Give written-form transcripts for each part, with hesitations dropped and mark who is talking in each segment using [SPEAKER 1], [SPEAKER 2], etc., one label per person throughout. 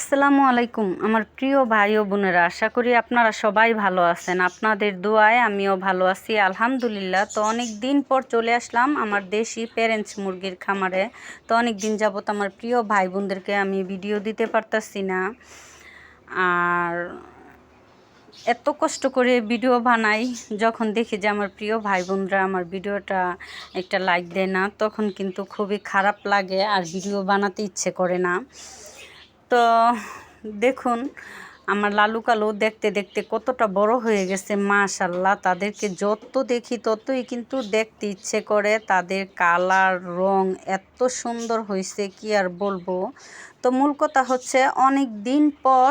[SPEAKER 1] আসসালামু আলাইকুম আমার প্রিয় ভাই ও বোনেরা, আশা করি আপনারা সবাই ভালো আছেন। আপনাদের দোয়ায় আমিও ভালো আছি আলহামদুলিল্লাহ। তো অনেক দিন পর চলে আসলাম আমার দেশি প্যারেন্টস মুরগির খামারে। তো অনেক দিন যাবত আমার প্রিয় ভাই বোনদেরকে আমি ভিডিও দিতে পারতাছি না, আর এত কষ্ট করে ভিডিও বানাই। যখন দেখি যে আমার প্রিয় ভাই বোনরা আমার ভিডিওটা একটা লাইক দেয় না, তখন কিন্তু খুবই খারাপ লাগে আর ভিডিও বানাতে ইচ্ছে করে না। তো দেখুন আমার লালু কালু দেখতে দেখতে কতটা বড় হয়ে গেছে, মাশাআল্লাহ। তাদেরকে যত দেখি ততই কিন্তু দেখতে ইচ্ছে করে। তাদের কালার রং এত সুন্দর হয়েছে কি আর বলবো। তো মূল কথা হচ্ছে অনেক দিন পর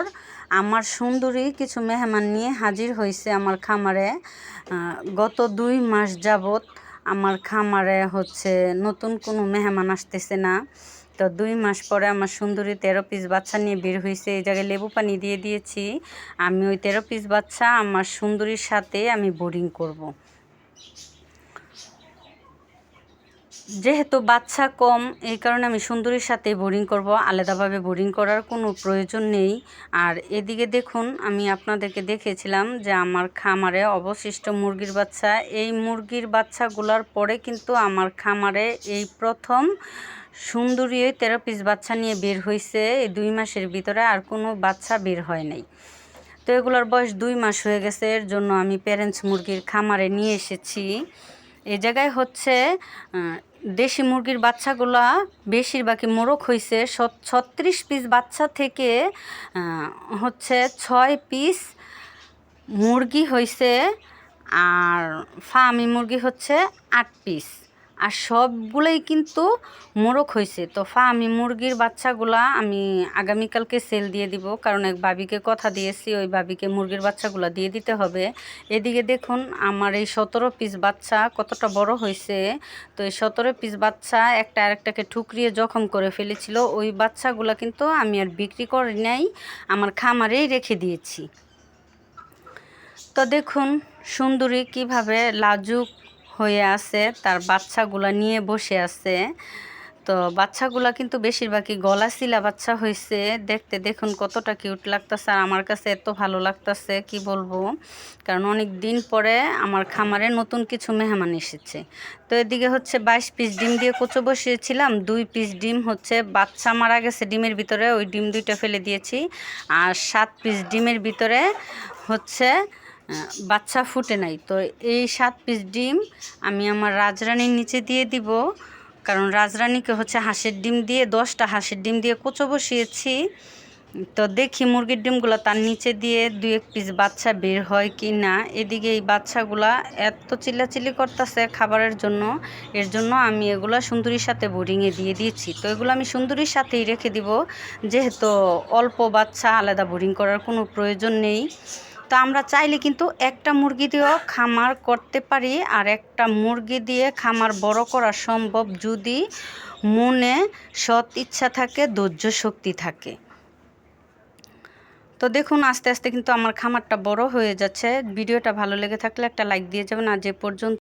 [SPEAKER 1] আমার সুন্দরী কিছু মেহমান নিয়ে হাজির হয়েছে আমার খামারে। গত 2 মাস যাবত আমার খামারে হচ্ছে নতুন কোনো মেহমান আসতেছে না। তো 2 মাস পরে আমার সুন্দরী 13 পিস বাচ্চা নিয়ে বের হয়েছে। এই জায়গায় লেবু পানি দিয়ে দিয়েছি। আমি ওই 13 পিস বাচ্চা আমার সুন্দরীর সাথে আমি বোর্ডিং করব। যেহেতু বাচ্চা কম, এই কারণে আমি সুন্দরীর সাথে বোর্ডিং করব, আলাদাভাবে বোর্ডিং করার কোনো প্রয়োজন নেই। আর এদিকে দেখুন আমি আপনাদেরকে দেখিয়েছিলাম যে আমার খামারে অবশিষ্ট মুরগির বাচ্চা, এই মুরগির বাচ্চাগুলোর পরে কিন্তু আমার খামারে এই প্রথম সুন্দরী 13 পিস বাচ্চা নিয়ে বের হয়েছে। এই 2 মাসের ভিতরে আর কোনো বাচ্চা বের হয় নাই। তো এগুলোর বয়স 2 মাস হয়ে গেছে, এর জন্য আমি প্যারেন্টস মুরগির খামারে নিয়ে এসেছি। এই জায়গায় হচ্ছে দেশি মুরগির বাচ্চাগুলা বেশিরভাগই মোরগ হয়েছে। 36 পিস বাচ্চা থেকে হচ্ছে 6 পিস মুরগি হয়েছে, আর ফার্মি মুরগি হচ্ছে 8 পিস, আর সবগুলোই কিন্তু মোরগ হয়েছে। তো ফার্মি মুরগির বাচ্চাগুলা আমি আগামীকালকে সেল দিয়ে দিব, কারণ এক ভাবিকে কথা দিয়েছি, ওই ভাবিকে মুরগির বাচ্চাগুলো দিয়ে দিতে হবে। এদিকে দেখুন আমার এই 17 পিস বাচ্চা কতটা বড় হয়েছে। তো এই 17 পিস বাচ্চা একটা আরেকটাকে ঠুকরিয়ে জখম করে ফেলেছিল। ওই বাচ্চাগুলো কিন্তু আমি আর বিক্রি করি নাই, আমার খামারেই রেখে দিয়েছি। তো দেখুন সুন্দরী কিভাবে লাজুক হয়ে আছে, তার বাচ্চাগুলা নিয়ে বসে আছে। তো বাচ্চাগুলা কিন্তু বেশিরভাগই গলা শিলা বাচ্চা হয়েছে। দেখতে দেখুন কতটা কিউট লাগতেছে, আর আমার কাছে এত ভালো লাগতেছে কি বলবো, কারণ অনেক দিন পরে আমার খামারে নতুন কিছু মেহমান এসেছে। তো এদিকে হচ্ছে 22 পিস ডিম দিয়ে কুচো বসিয়েছিলাম। 2 পিস ডিম হচ্ছে বাচ্চা মারা গেছে ডিমের ভিতরে, ওই ডিম 2টা ফেলে দিয়েছি। আর 7 পিস ডিমের ভিতরে হচ্ছে বাচ্চা ফুটে নাই। তো এই 7 পিস ডিম আমি আমার রাজরানীর নিচে দিয়ে দিব, কারণ রাজরানীকে হচ্ছে হাঁসের ডিম দিয়ে 10টা হাঁসের ডিম দিয়ে কুচো বসিয়েছি। তো দেখি মুরগির ডিমগুলো তার নিচে দিয়ে 2-1 পিস বাচ্চা বের হয় কি না। এদিকে এই বাচ্চাগুলা এত চিল্লাচিল্লি করতেছে খাবারের জন্য, এর জন্য আমি এগুলা সুন্দরীর সাথে বোর্ডিংয়ে দিয়ে দিয়েছি। তো এগুলো আমি সুন্দরীর সাথেই রেখে দিব, যেহেতু অল্প বাচ্চা, আলাদা বোর্ডিং করার কোনো প্রয়োজন নেই। তো আমরা চাইলে কিন্তু একটা মুরগি দিয়েও খামার করতে পারি, আর একটা মুরগি দিয়ে খামার বড় করা সম্ভব যদি মনে সৎ ইচ্ছা থাকে, ধৈর্য শক্তি থাকে। তো দেখুন আস্তে আস্তে কিন্তু আমার খামারটা বড় হয়ে যাচ্ছে। ভিডিওটা ভালো লেগে থাকলে একটা লাইক দিয়ে যাবেন। আর যে পর্যন্ত